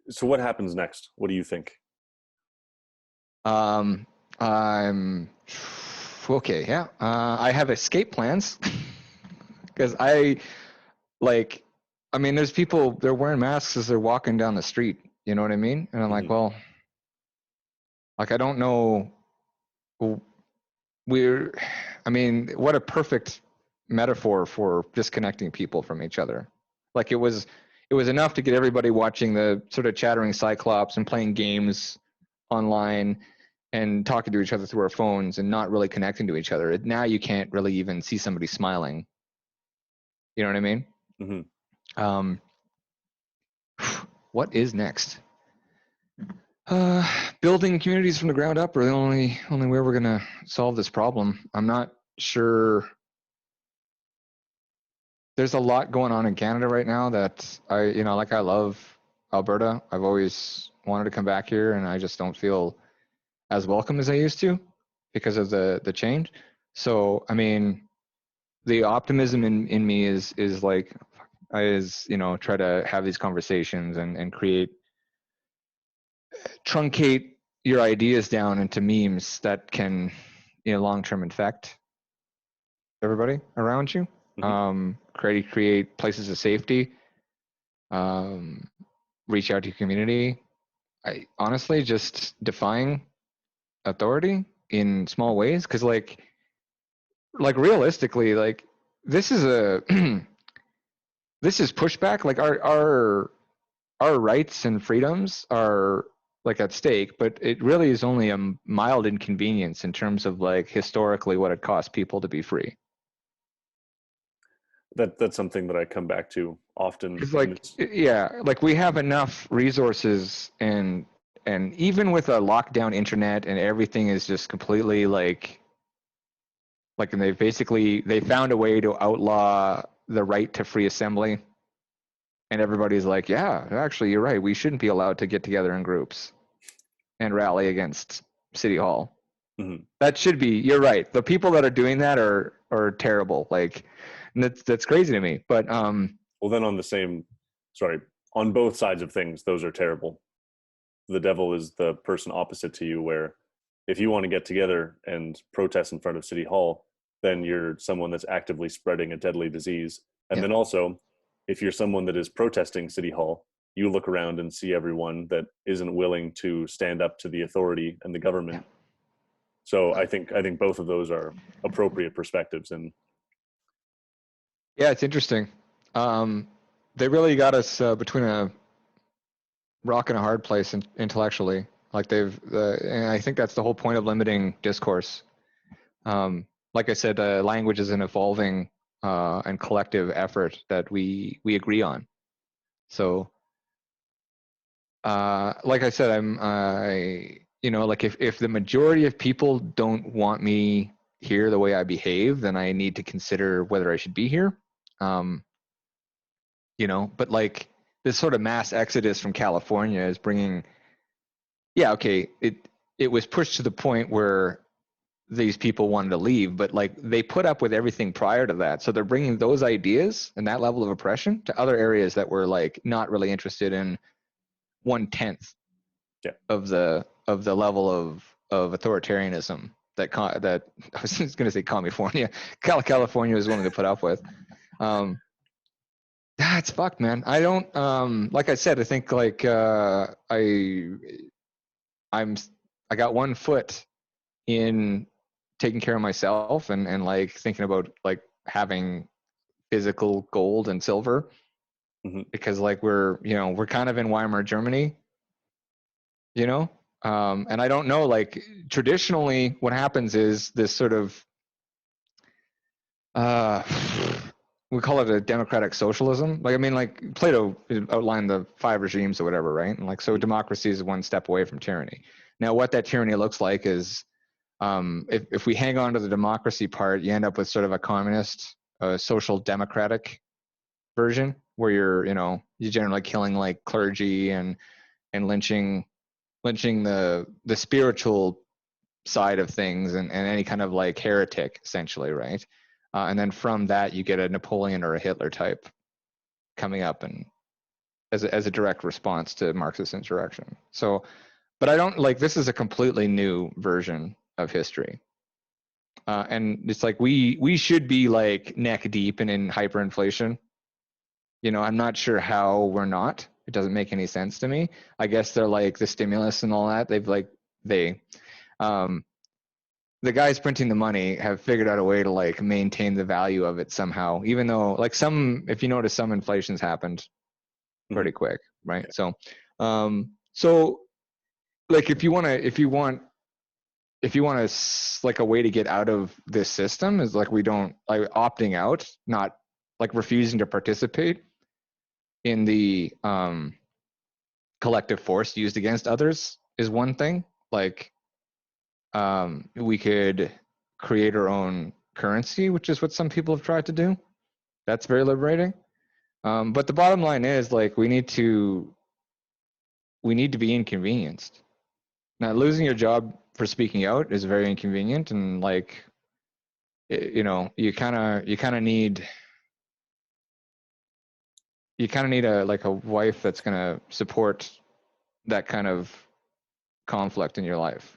So what happens next? What do you think? I'm okay. Yeah. I have escape plans because like, I mean, there's people, they're wearing masks as they're walking down the street. You know what I mean? And I'm like, Hmm. well, like, I don't know. We're, I mean, what a perfect metaphor for disconnecting people from each other. Like it was enough to get everybody watching the sort of chattering cyclops and playing games online and talking to each other through our phones and not really connecting to each other. Now you can't really even see somebody smiling. You know what I mean? Hmm. Um, what is next? Uh, Building communities from the ground up are the only way we're gonna solve this problem. I'm not sure. There's a lot going on in Canada right now that I love Alberta. I've always wanted to come back here, and I just don't feel as welcome as I used to because of the change. So, I mean, the optimism in me is like, try to have these conversations and truncate your ideas down into memes that can, long term infect everybody around you. Hmm. Create places of safety. Um, Reach out to your community. I honestly just defying authority in small ways, because like realistically, like this is a this is pushback. Like our rights and freedoms are like at stake, but it really is only a mild inconvenience in terms of like historically what it costs people to be free. That's something that I come back to often Because in like this. yeah, like we have enough resources, and even with a lockdown internet and everything is just completely like and they found a way to outlaw the right to free assembly, and everybody's like, yeah, actually you're right, we shouldn't be allowed to get together in groups and rally against City Hall. Mhm. That should be, you're right, the people that are doing that are terrible, like, and that's crazy to me, but Well, then sorry, on both sides of things, those are terrible. The devil is the person opposite to you, where if you want to get together and protest in front of City Hall, then you're someone that's actively spreading a deadly disease. And yeah, then also, if you're someone that is protesting City Hall, you look around and see everyone that isn't willing to stand up to the authority and the yeah, government. So I think both of those are appropriate perspectives. And yeah, it's interesting. um they really got us between a rock and a hard place intellectually. Like and I think that's the whole point of limiting discourse. Like I said, language is an evolving and collective effort that we agree on. So, like I said, like if the majority of people don't want me here the way I behave, then I need to consider whether I should be here. Um, but like this sort of mass exodus from California is bringing, yeah, okay, it was pushed to the point where these people wanted to leave, but like they put up with everything prior to that. So they're bringing those ideas and that level of oppression to other areas that were like not really interested in 1/10 yeah, of the level of authoritarianism that I was going to say California, California was willing to put up with. Um, that's fucked, man. I don't, like I said, I think like, I'm, I got one foot in taking care of myself and like thinking about like having physical gold and silver, hmm, because like we're kind of in Weimar Germany, you know. And I don't know, like traditionally what happens is this sort of uh we call it a democratic socialism. Like, I mean, like Plato outlined the five regimes or whatever, right? And like, so hmm, democracy is one step away from tyranny. Now what that tyranny looks like is, if we hang on to the democracy part, you end up with sort of a communist, social democratic version where you're generally killing like clergy and lynching the spiritual side of things, and any kind of like heretic essentially, right? And then from that you get a Napoleon or a Hitler type coming up and as a direct response to Marxist insurrection. So, but I don't like, this is a completely new version of history. And it's like we should be like neck deep and in hyperinflation. I'm not sure how we're not. It doesn't make any sense to me. I guess they're like the stimulus and all that. Um, the guys printing the money have figured out a way to like maintain the value of it somehow, even though like if you notice, some inflation's happened pretty quick, right? Yeah. So like if you want like a way to get out of this system is like, we don't like opting out, not like refusing to participate in the collective force used against others is one thing. Like we could create our own currency, which is what some people have tried to do. That's very liberating. But the bottom line is like we need to be inconvenienced. Now, losing your job for speaking out is very inconvenient, and like you kind of need a wife that's going to support that kind of conflict in your life.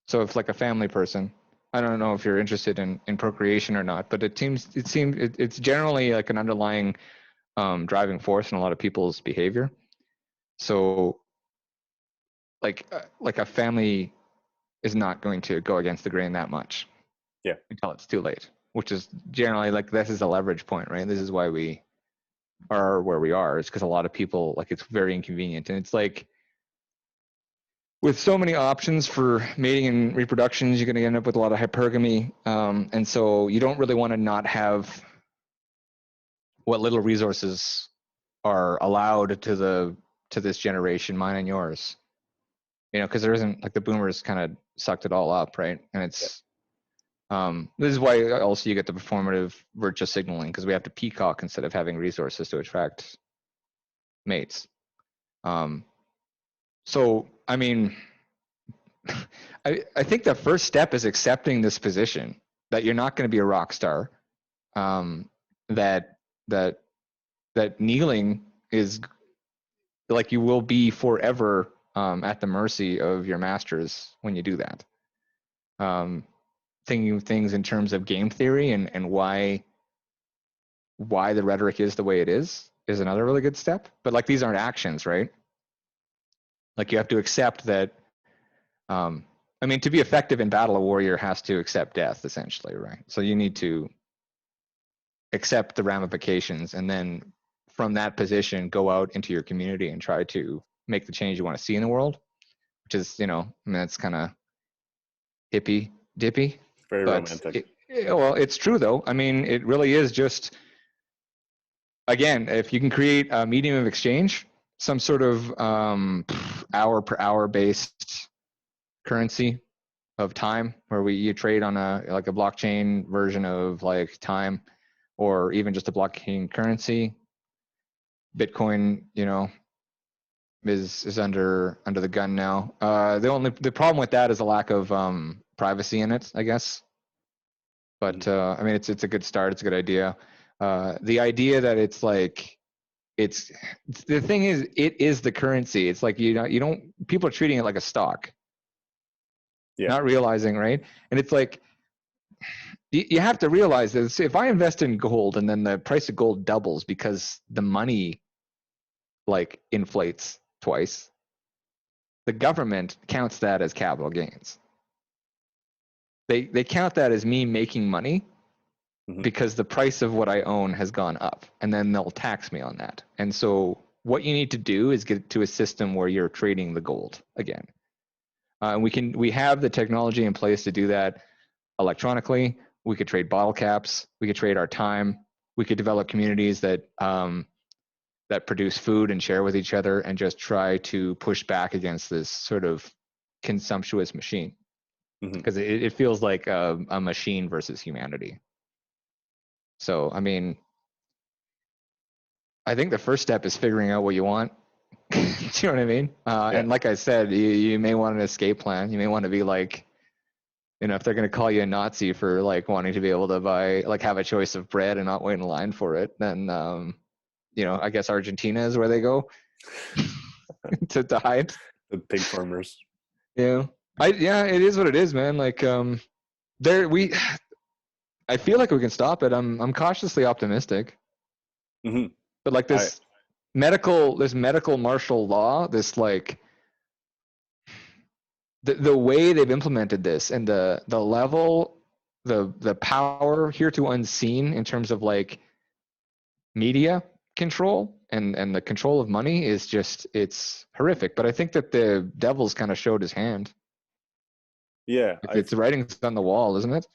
So if like a family person, I don't know if you're interested in procreation or not, but it's generally like an underlying driving force in a lot of people's behavior. So like a family is not going to go against the grain that much. Yeah. Until it's too late, which is generally like, this is a leverage point, right? This is why we are where we are. It's because a lot of people, like, it's very inconvenient. And it's like, with so many options for mating and reproductions, you're going to end up with a lot of hypergamy. And so you don't really want to not have what little resources are allowed to this generation, mine and yours. Because there isn't, like, the boomers kind of sucked it all up, right? And it's this is why also you get the performative virtue signaling, because we have to peacock instead of having resources to attract mates. So I mean, I think the first step is accepting this position that you're not going to be a rock star. That kneeling is like, you will be forever at the mercy of your masters when you do that. Thinking of things in terms of game theory and why the rhetoric is the way it is another really good step. But like, these aren't actions, right? Like, you have to accept that. I mean, to be effective in battle, a warrior has to accept death, essentially, right? So you need to accept the ramifications, and then from that position, go out into your community and try to make the change you want to see in the world, which is, I mean, that's kind of hippy dippy. Very romantic. Well, it's true though. I mean, it really is just, again, if you can create a medium of exchange, some sort of hour per hour based currency of time, where you trade on a blockchain version of like time, or even just a blockchain currency. Bitcoin, is under the gun now. The problem with that is a lack of privacy in it, I guess. But I mean, it's a good start. It's a good idea. The idea that it's like, it's the thing is, it is the currency. It's like, you don't, people are treating it like a stock. Yeah. Not realizing, right? And it's like, you have to realize that if I invest in gold and then the price of gold doubles because the money like inflates twice, the government counts that as capital gains. They count that as me making money because the price of what I own has gone up, and then they'll tax me on that. And so what you need to do is get to a system where you're trading the gold again. And we have the technology in place to do that electronically. We could trade bottle caps. We could trade our time. We could develop communities that produce food and share with each other, and just try to push back against this sort of consumptuous machine, because it feels like a machine versus humanity. So, I mean, I think the first step is figuring out what you want. Do you know what I mean? And like I said, you may want an escape plan. You may want to be like, if they're going to call you a Nazi for like wanting to be able to buy, like, have a choice of bread and not wait in line for it, then I guess Argentina is where they go to hide. The pig farmers. Yeah. It is what it is, man. Like, I feel like we can stop it. I'm cautiously optimistic. Mm-hmm. But like this medical martial law, this like the way they've implemented this and the level, the power here to unseen in terms of like media control and the control of money is just, it's horrific. But I think that the devil's kind of showed his hand. Yeah. It's writings on the wall, isn't it?